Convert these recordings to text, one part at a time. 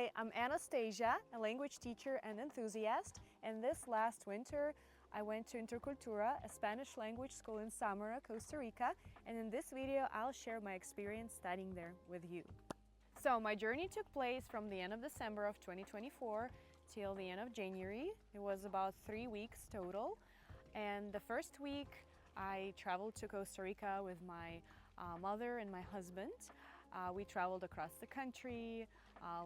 Hi, I'm Anastasiia, a language teacher and enthusiast, and this last winter I went to Intercultura, a Spanish language school in Sámara, Costa Rica, and in this video I'll share my experience studying there with you. So my journey took place from the end of December of 2024 till the end of January. It was about 3 weeks total, and the first week I traveled to Costa Rica with my mother and my husband. We traveled across the country,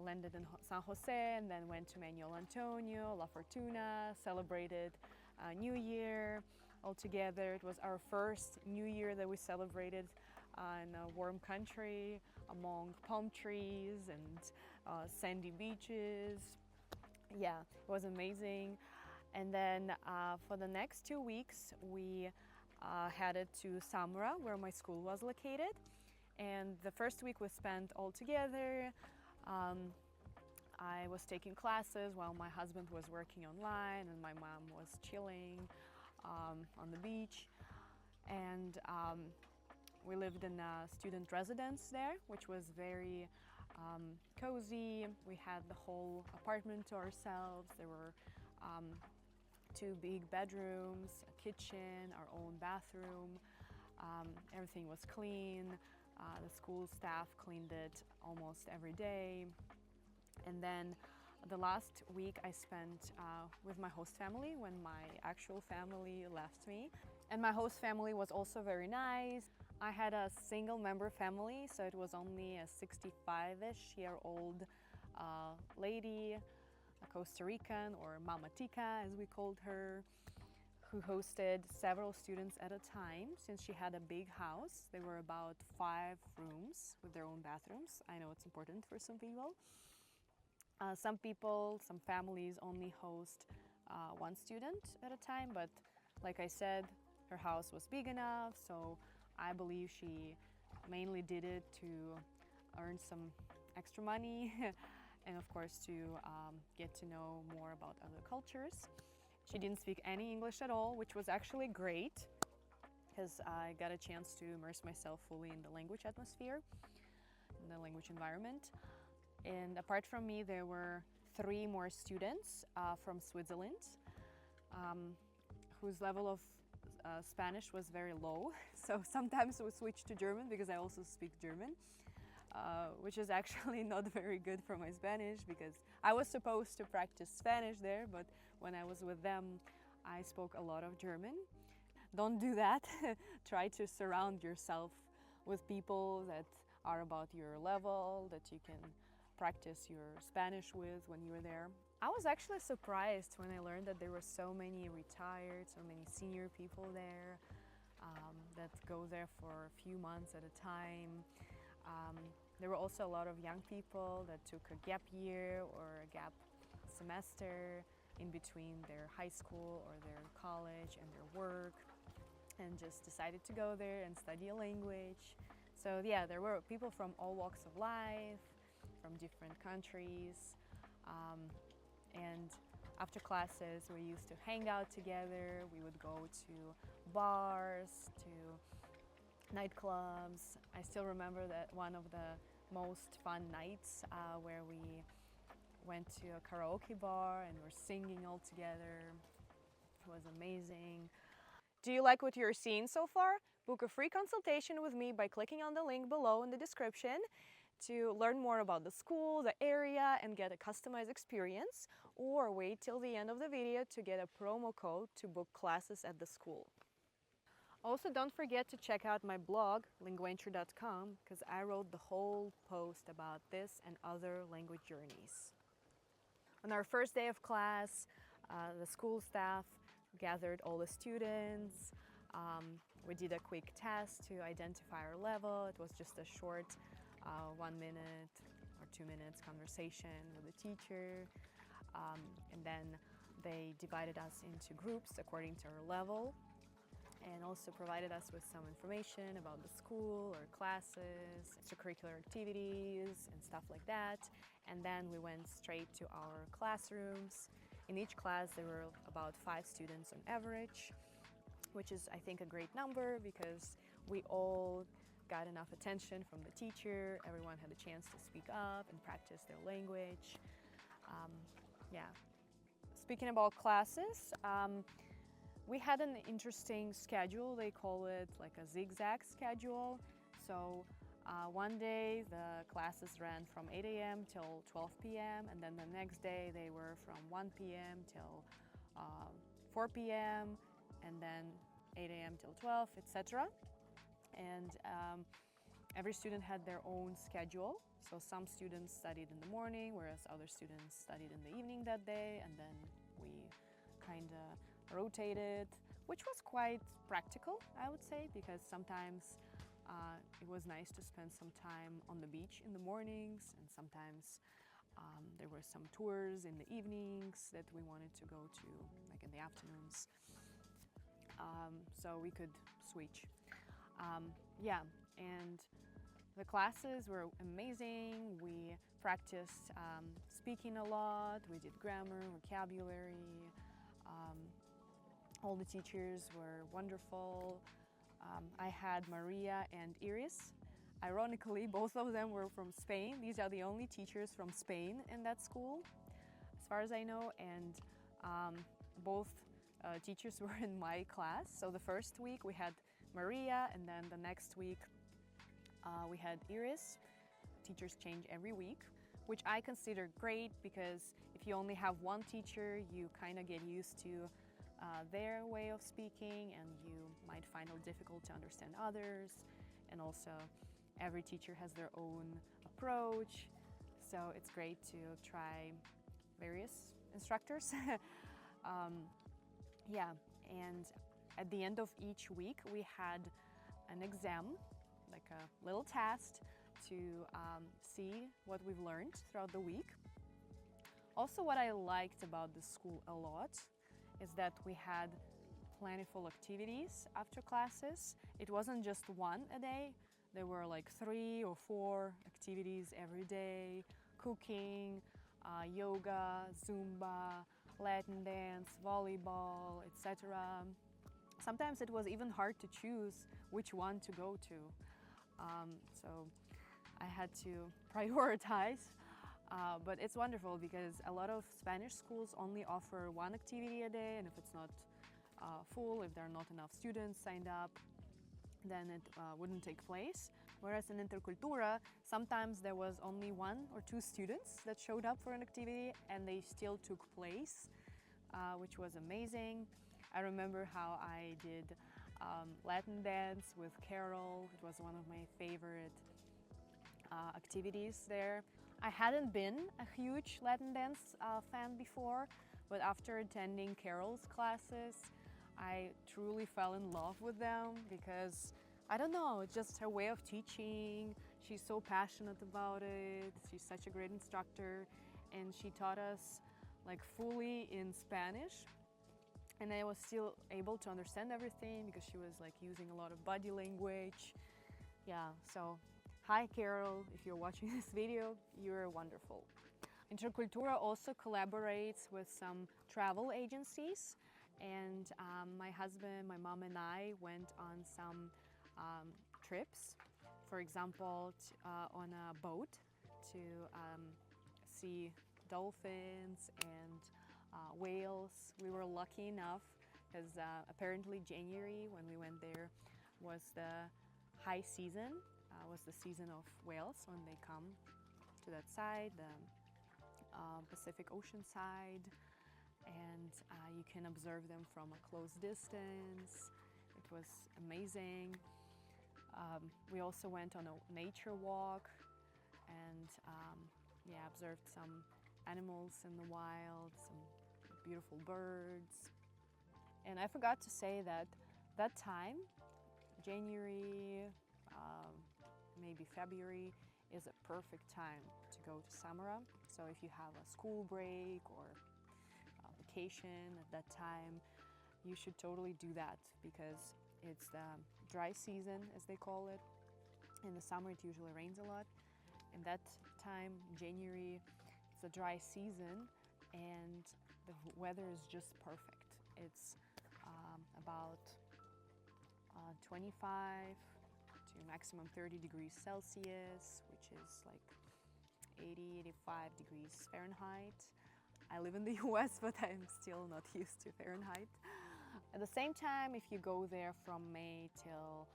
landed in San Jose, and then went to Manuel Antonio, La Fortuna, celebrated New Year all together. It was our first New Year that we celebrated in a warm country among palm trees and sandy beaches. Yeah, it was amazing. And then for the next 2 weeks, we headed to Sámara, where my school was located. And the first week we spent all together. I was taking classes while my husband was working online and my mom was chilling on the beach. And we lived in a student residence there, which was very cozy. We had the whole apartment to ourselves. There were 2 big bedrooms, a kitchen, our own bathroom. Everything was clean. The school staff cleaned it almost every day. And then the last week I spent with my host family when my actual family left me. And my host family was also very nice. I had a single member family, so it was only a 65-ish-year-old lady, a Costa Rican, or Mama Tica as we called her, who hosted several students at a time. Since she had a big house, there were about 5 rooms with their own bathrooms. I know it's important for some people. Some families only host 1 student at a time, but like I said, her house was big enough, so I believe she mainly did it to earn some extra money and of course to get to know more about other cultures. She didn't speak any English at all, which was actually great because I got a chance to immerse myself fully in the language atmosphere, in the language environment. And apart from me, there were 3 more students from Switzerland whose level of Spanish was very low. So sometimes we switched to German because I also speak German. Which is actually not very good for my Spanish because I was supposed to practice Spanish there, but when I was with them, I spoke a lot of German. Don't do that. Try to surround yourself with people that are about your level, that you can practice your Spanish with when you're there. I was actually surprised when I learned that there were so many retired, so many senior people there that go there for a few months at a time. There were also a lot of young people that took a gap year or a gap semester in between their high school or their college and their work and just decided to go there and study a language. So yeah, there were people from all walks of life, from different countries. And after classes, we used to hang out together. We would go to bars, to nightclubs. I still remember that one of the most fun nights where we went to a karaoke bar and were singing all together. It was amazing. Do you like what you're seeing so far? Book a free consultation with me by clicking on the link below in the description to learn more about the school, the area, and get a customized experience, or wait till the end of the video to get a promo code to book classes at the school. Also, don't forget to check out my blog, linguenture.com, because I wrote the whole post about this and other language journeys. On our first day of class, the school staff gathered all the students. We did a quick test to identify our level. It was just a short 1 minute or 2 minutes conversation with the teacher. And then they divided us into groups according to our level, and also provided us with some information about the school or classes, extracurricular activities and stuff like that. And then we went straight to our classrooms. In each class there were about 5 students on average, which is I think a great number because we all got enough attention from the teacher. Everyone had a chance to speak up and practice their language. Yeah. Speaking about classes, we had an interesting schedule. They call it like a zigzag schedule. So one day the classes ran from 8 a.m. till 12 p.m. and then the next day they were from 1 p.m. till 4 p.m. and then 8 a.m. till 12, etc. And every student had their own schedule. So some students studied in the morning, whereas other students studied in the evening that day, and then we kind of rotated, which was quite practical, I would say, because sometimes it was nice to spend some time on the beach in the mornings, and sometimes there were some tours in the evenings that we wanted to go to, like in the afternoons. So we could switch. Yeah, and the classes were amazing. We practiced speaking a lot. We did grammar, vocabulary. All the teachers were wonderful. I had Maria and Iris. Ironically, both of them were from Spain. These are the only teachers from Spain in that school, as far as I know. And both teachers were in my class. So the first week we had Maria, and then the next week we had Iris. Teachers change every week, which I consider great because if you only have one teacher, you kind of get used to their way of speaking, and you might find it difficult to understand others. And also, every teacher has their own approach, so it's great to try various instructors. Yeah, and at the end of each week, we had an exam, like a little test to see what we've learned throughout the week. Also, what I liked about the school a lot is that we had plentiful activities after classes. It wasn't just one a day. There were like 3 or 4 activities every day: cooking, yoga, Zumba, Latin dance, volleyball, etc. Sometimes it was even hard to choose which one to go to. So I had to prioritize. But it's wonderful because a lot of Spanish schools only offer one activity a day, and if it's not full, if there are not enough students signed up, then it wouldn't take place. Whereas in Intercultura, sometimes there was only 1 or 2 students that showed up for an activity and they still took place, which was amazing. I remember how I did Latin dance with Carol. It was one of my favorite activities there. I hadn't been a huge Latin dance fan before, but after attending Carol's classes, I truly fell in love with them because, I don't know, it's just her way of teaching. She's so passionate about it. She's such a great instructor, and she taught us like fully in Spanish. And I was still able to understand everything because she was like using a lot of body language. Yeah, so hi Carol, if you're watching this video, you're wonderful. Intercultura also collaborates with some travel agencies, and my husband, my mom and I went on some trips. For example, on a boat to see dolphins and whales. We were lucky enough because apparently January, when we went there, was the high season, was the season of whales when they come to that side, the Pacific Ocean side, and you can observe them from a close distance. It was amazing. We also went on a nature walk and observed some animals in the wild, some beautiful birds. And I forgot to say that that time, January, maybe February, is a perfect time to go to Sámara. So if you have a school break or a vacation at that time, you should totally do that because it's the dry season, as they call it. In the summer, it usually rains a lot. And that time, January, it's a dry season and the weather is just perfect. It's about 25 to to maximum 30 degrees Celsius, which is like 80, 85 degrees Fahrenheit. I live in the US, but I'm still not used to Fahrenheit. At the same time, if you go there from May till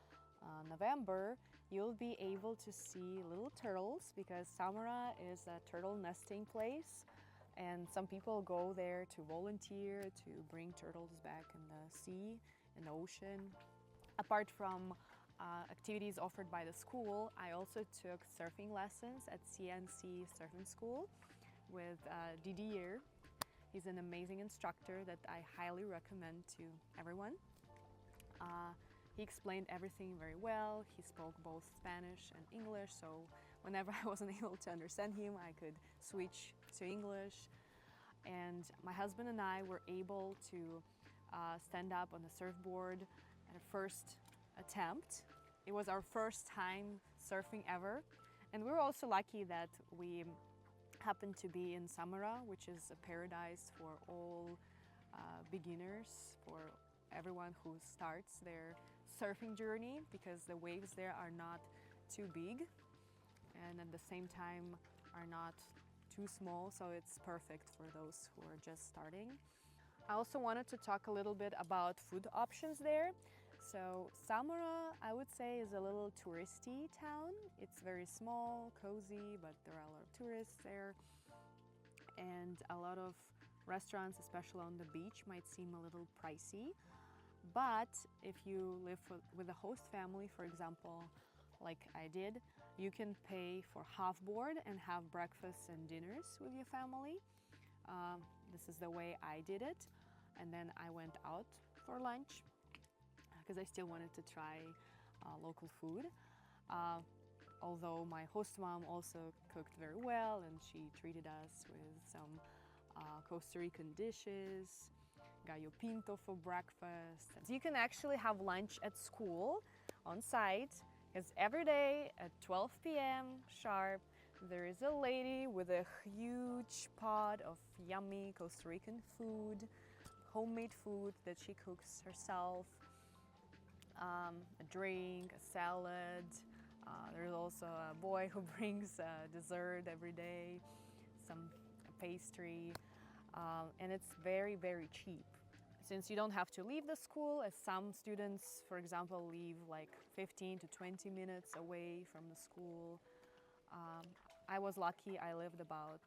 November, you'll be able to see little turtles because Sámara is a turtle nesting place, and some people go there to volunteer to bring turtles back in the sea, in the ocean. Apart from activities offered by the school, I also took surfing lessons at CNC Surfing School with Didier. He's an amazing instructor that I highly recommend to everyone. He explained everything very well. He spoke both Spanish and English, so whenever I wasn't able to understand him, I could switch to English. And my husband and I were able to stand up on the surfboard at a first attempt. It was our first time surfing ever. And we were also lucky that we happened to be in Sámara, which is a paradise for all beginners, for everyone who starts their surfing journey, because the waves there are not too big and at the same time are not too small, so it's perfect for those who are just starting. I also wanted to talk a little bit about food options there. So Sámara, I would say, is a little touristy town. It's very small, cozy, but there are a lot of tourists there, and a lot of restaurants, especially on the beach, might seem a little pricey. But if you live with a host family, for example, like I did, you can pay for half board and have breakfasts and dinners with your family. This is the way I did it. And then I went out for lunch because I still wanted to try local food. Although my host mom also cooked very well, and she treated us with some Costa Rican dishes. Gallo pinto for breakfast. So you can actually have lunch at school on site, because every day at 12 p.m. sharp, there is a lady with a huge pot of yummy Costa Rican food, homemade food that she cooks herself, a drink, a salad. There's also a boy who brings dessert every day, some pastry. And it's very, very cheap. Since you don't have to leave the school, as some students, for example, live like 15 to 20 minutes away from the school. I was lucky, I lived about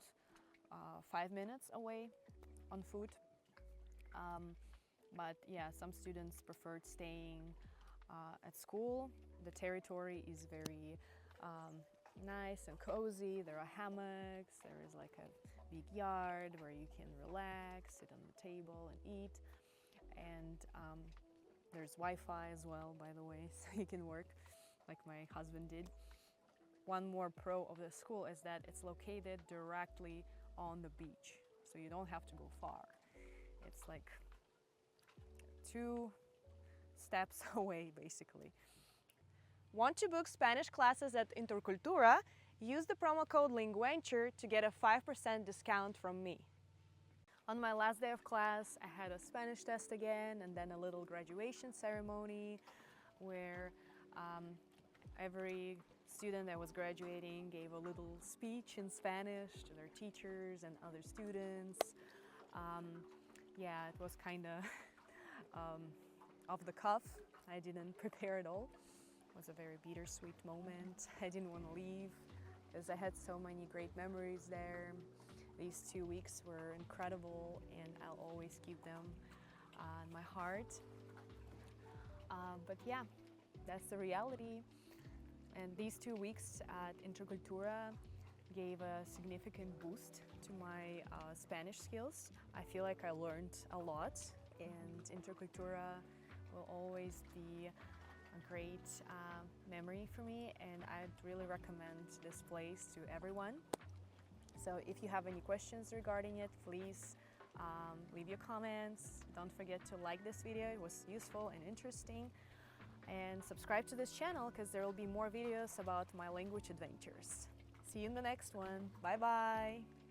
5 minutes away on foot. But yeah, some students preferred staying at school. The territory is very nice and cozy. There are hammocks, there is like a big yard where you can relax, sit on the table and eat. And there's Wi-Fi as well, by the way, so you can work like my husband did. One more pro of the school is that it's located directly on the beach, so you don't have to go far. It's like 2 steps away, basically. Want to book Spanish classes at Intercultura? Use the promo code Linguenture to get a 5% discount from me. On my last day of class, I had a Spanish test again, and then a little graduation ceremony where every student that was graduating gave a little speech in Spanish to their teachers and other students. Yeah, it was kind of off the cuff. I didn't prepare at all. It was a very bittersweet moment. I didn't want to leave because I had so many great memories there. These 2 weeks were incredible, and I'll always keep them in my heart. But yeah, that's the reality. And these 2 weeks at Intercultura gave a significant boost to my Spanish skills. I feel like I learned a lot, and Intercultura will always be a great memory for me, and I'd really recommend this place to everyone. So if you have any questions regarding it, please leave your comments. Don't forget to like this video, it was useful and interesting. And subscribe to this channel because there will be more videos about my language adventures. See you in the next one. Bye bye!